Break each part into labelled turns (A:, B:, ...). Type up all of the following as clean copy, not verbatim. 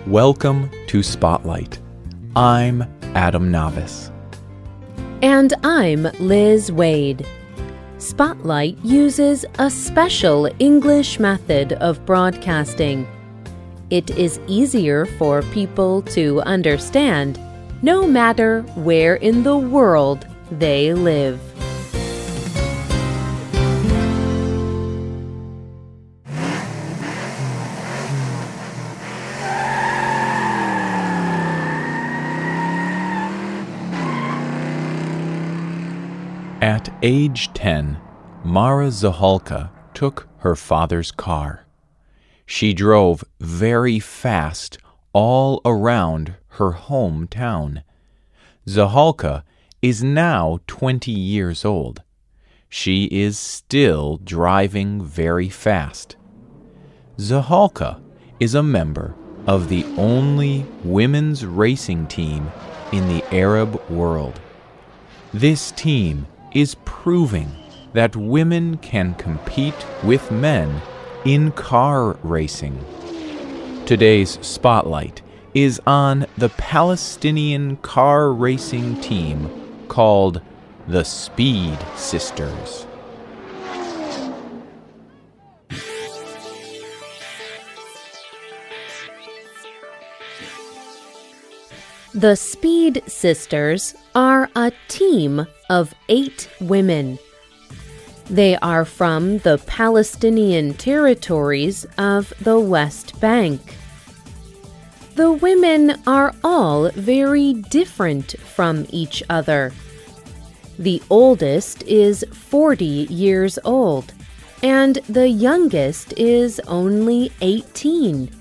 A: Welcome to Spotlight. I'm Adam Navis.
B: And I'm Liz Wade. Spotlight uses a special English method of broadcasting. It is easier for people to understand, no matter where in the world they live.
A: At age 10, Mara Zahalka took her father's car. She drove very fast all around her hometown. Zahalka is now 20 years old. She is still driving very fast. Zahalka is a member of the only women's racing team in the Arab world. This team is proving that women can compete with men in car racing. Today's spotlight is on the Palestinian car racing team called the Speed Sisters.
B: The Speed Sisters are a team of 8 women. They are from the Palestinian territories of the West Bank. The women are all very different from each other. The oldest is 40 years old, and the youngest is only 18.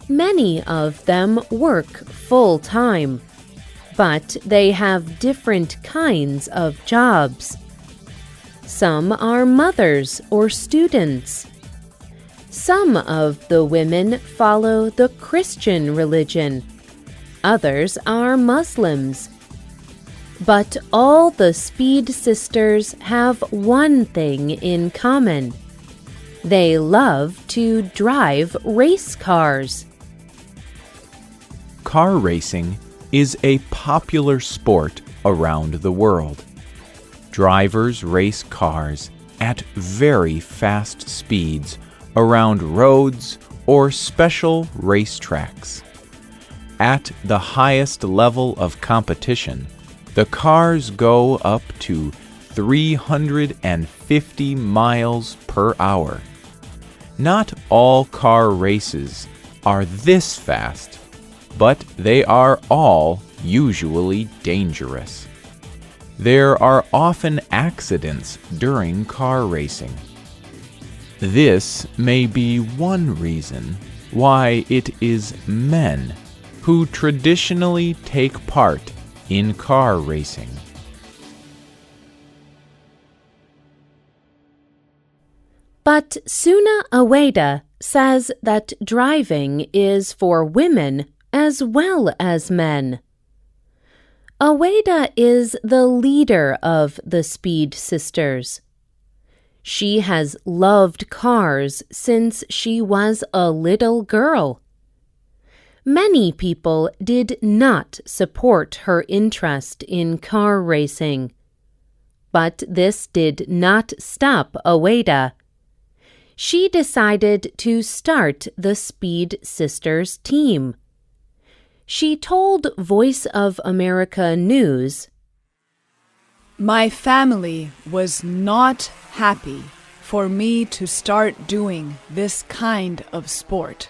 B: Many of them work full-time, but they have different kinds of jobs. Some are mothers or students. Some of the women follow the Christian religion. Others are Muslims. But all the Speed Sisters have one thing in common. They love to drive race cars.
A: Car racing is a popular sport around the world. Drivers race cars at very fast speeds around roads or special racetracks. At the highest level of competition, the cars go up to 350 miles per hour. Not all car races are this fast, but they are all usually dangerous. There are often accidents during car racing. This may be one reason why it is men who traditionally take part in car racing.
B: But Suna Aweda says that driving is for women as well as men. Aweda is the leader of the Speed Sisters. She has loved cars since she was a little girl. Many people did not support her interest in car racing. But this did not stop Aweda. She decided to start the Speed Sisters team. She told Voice of America News,
C: "My family was not happy for me to start doing this kind of sport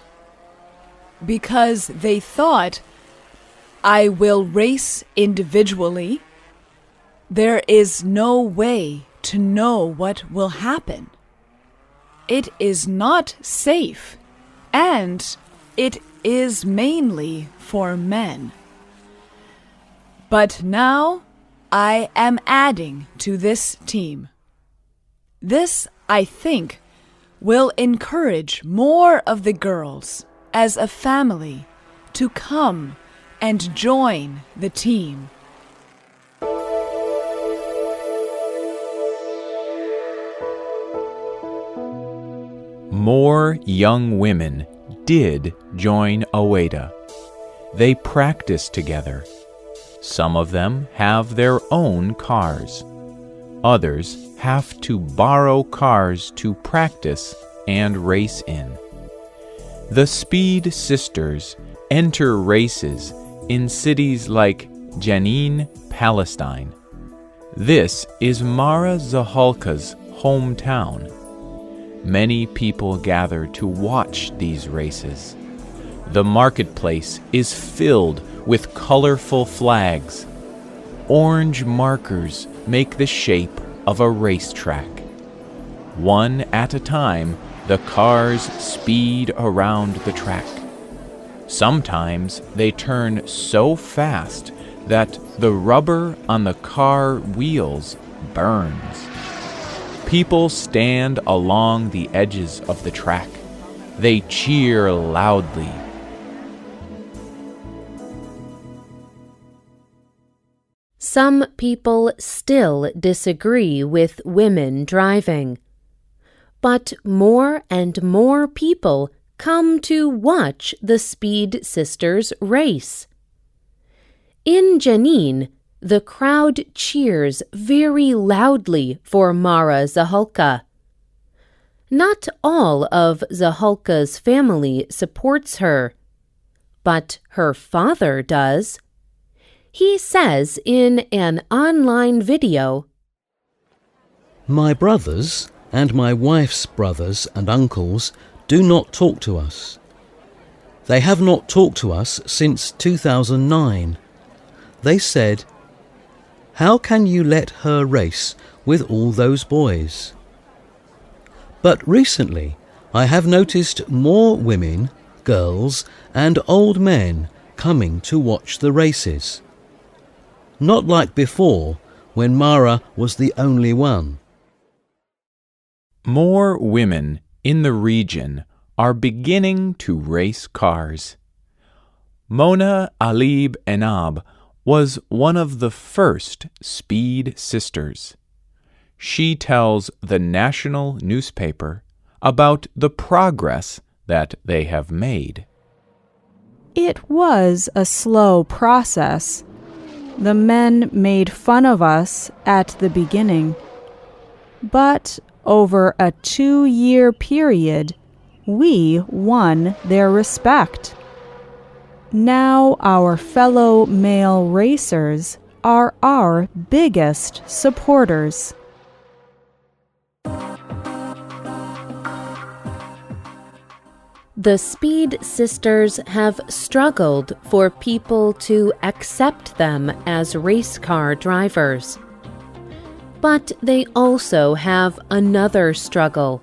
C: because they thought I will race individually. There is no way to know what will happen. It is not safe, and it is mainly for men. But now I am adding to this team. This, I think, will encourage more of the girls as a family to come and join the team."
A: More young women did join Aweda. They practice together. Some of them have their own cars. Others have to borrow cars to practice and race in. The Speed Sisters enter races in cities like Jenin, Palestine. This is Mara Zahalka's hometown. Many people gather to watch these races. The marketplace is filled with colorful flags. Orange markers make the shape of a racetrack. One at a time, the cars speed around the track. Sometimes they turn so fast that the rubber on the car wheels burns. People stand along the edges of the track. They cheer loudly.
B: Some people still disagree with women driving. But more and more people come to watch the Speed Sisters race. In Jenin, the crowd cheers very loudly for Mara Zahalka. Not all of Zahalka's family supports her, but her father does. He says in an online video,
D: "My brothers and my wife's brothers and uncles do not talk to us. They have not talked to us since 2009. They said, 'How can you let her race with all those boys?' But recently, I have noticed more women, girls, and old men coming to watch the races. Not like before, when Mara was the only one."
A: More women in the region are beginning to race cars. Mona Alib Enab was one of the first Speed Sisters. She tells the national newspaper about the progress that they have made.
E: It was a slow process. The men made fun of us at the beginning. But over a 2-year period, we won their respect. Now our fellow male racers are our biggest supporters.
B: The Speed Sisters have struggled for people to accept them as race car drivers. But they also have another struggle.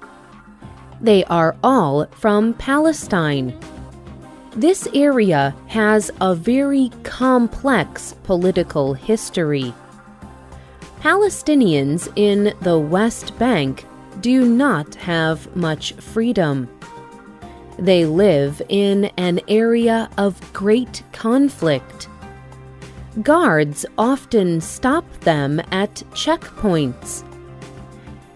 B: They are all from Palestine. This area has a very complex political history. Palestinians in the West Bank do not have much freedom. They live in an area of great conflict. Guards often stop them at checkpoints.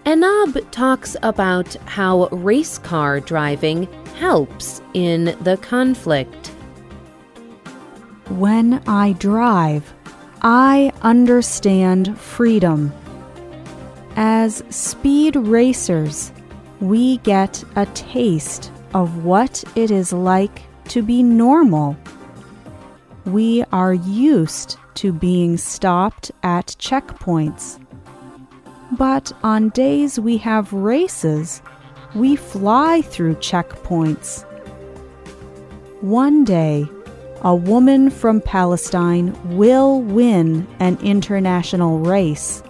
B: Enab talks about how race car driving helps in the conflict.
E: When I drive, I understand freedom. As speed racers, we get a taste of what it is like to be normal. We are used to being stopped at checkpoints. But on days we have races, we fly through checkpoints. One day, a woman from Palestine will win an international race.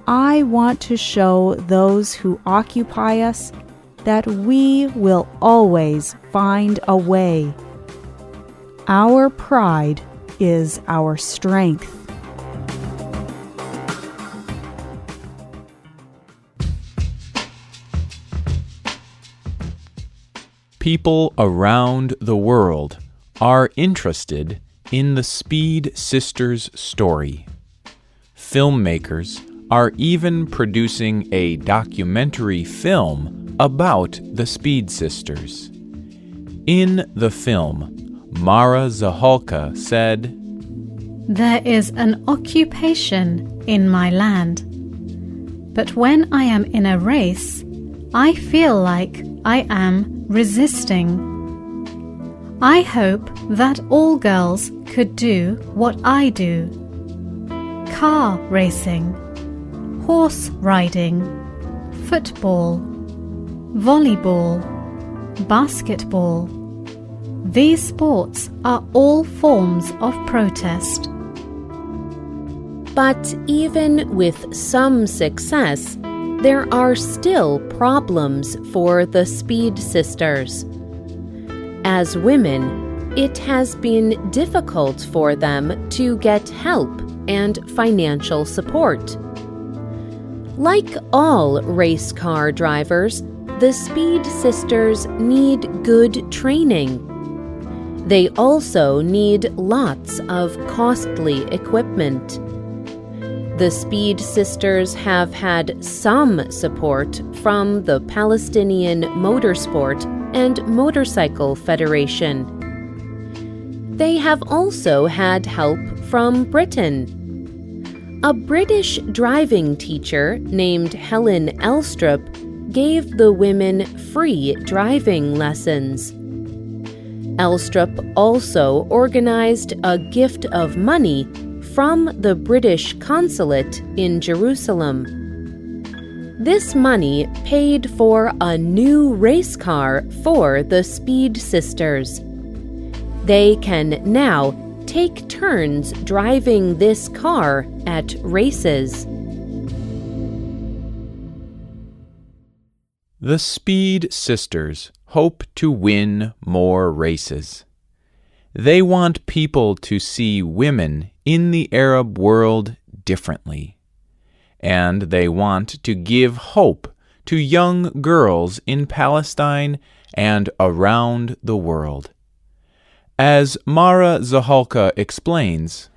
E: I want to show those who occupy us that we will always find a way. Our pride is our strength.
A: People around the world are interested in the Speed Sisters story. Filmmakers are even producing a documentary film about the Speed Sisters. In the film, Mara Zahalka said,
F: "There is an occupation in my land, but when I am in a race, I feel like I am resisting. I hope that all girls could do what I do. Car racing, horse riding, football, volleyball, basketball. These sports are all forms of protest."
B: But even with some success, there are still problems for the Speed Sisters. As women, it has been difficult for them to get help and financial support. Like all race car drivers, the Speed Sisters need good training. They also need lots of costly equipment. The Speed Sisters have had some support from the Palestinian Motorsport and Motorcycle Federation. They have also had help from Britain. A British driving teacher named Helen Elstrup gave the women free driving lessons. Elstrup also organized a gift of money from the British consulate in Jerusalem. This money paid for a new race car for the Speed Sisters. They can now take turns driving this car at races.
A: The Speed Sisters hope to win more races. They want people to see women in the Arab world differently, and they want to give hope to young girls in Palestine and around the world. As Mara Zahalka explains,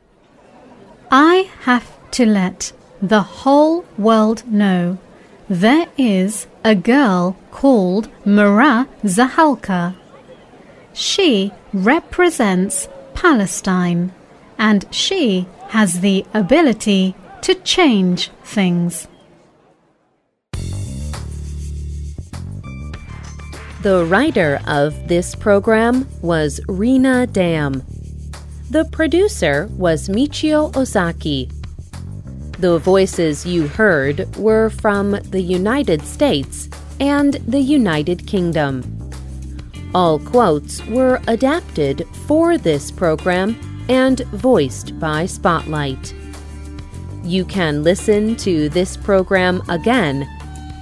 F: I have to let the whole world know there is a girl called Mara Zahalka. She represents Palestine, and she has the ability to change things.
B: The writer of this program was Rena Dam. The producer was Michio Ozaki. The voices you heard were from the United States and the United Kingdom. All quotes were adapted for this program and voiced by Spotlight. You can listen to this program again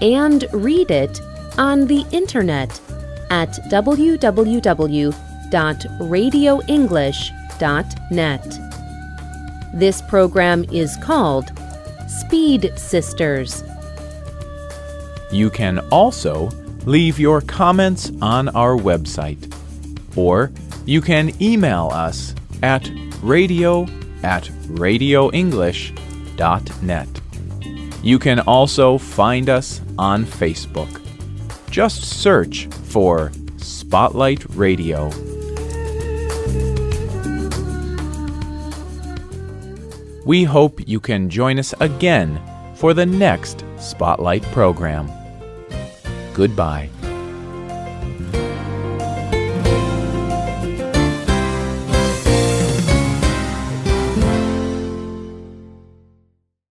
B: and read it on the internet at www.radioenglish.net. This program is called Speed Sisters.
A: you can also leave your comments on our website, or you can email us at radio@radioenglish.net. You can also find us on Facebook. Just search for Spotlight Radio. We hope you can join us again for the next Spotlight program. Goodbye.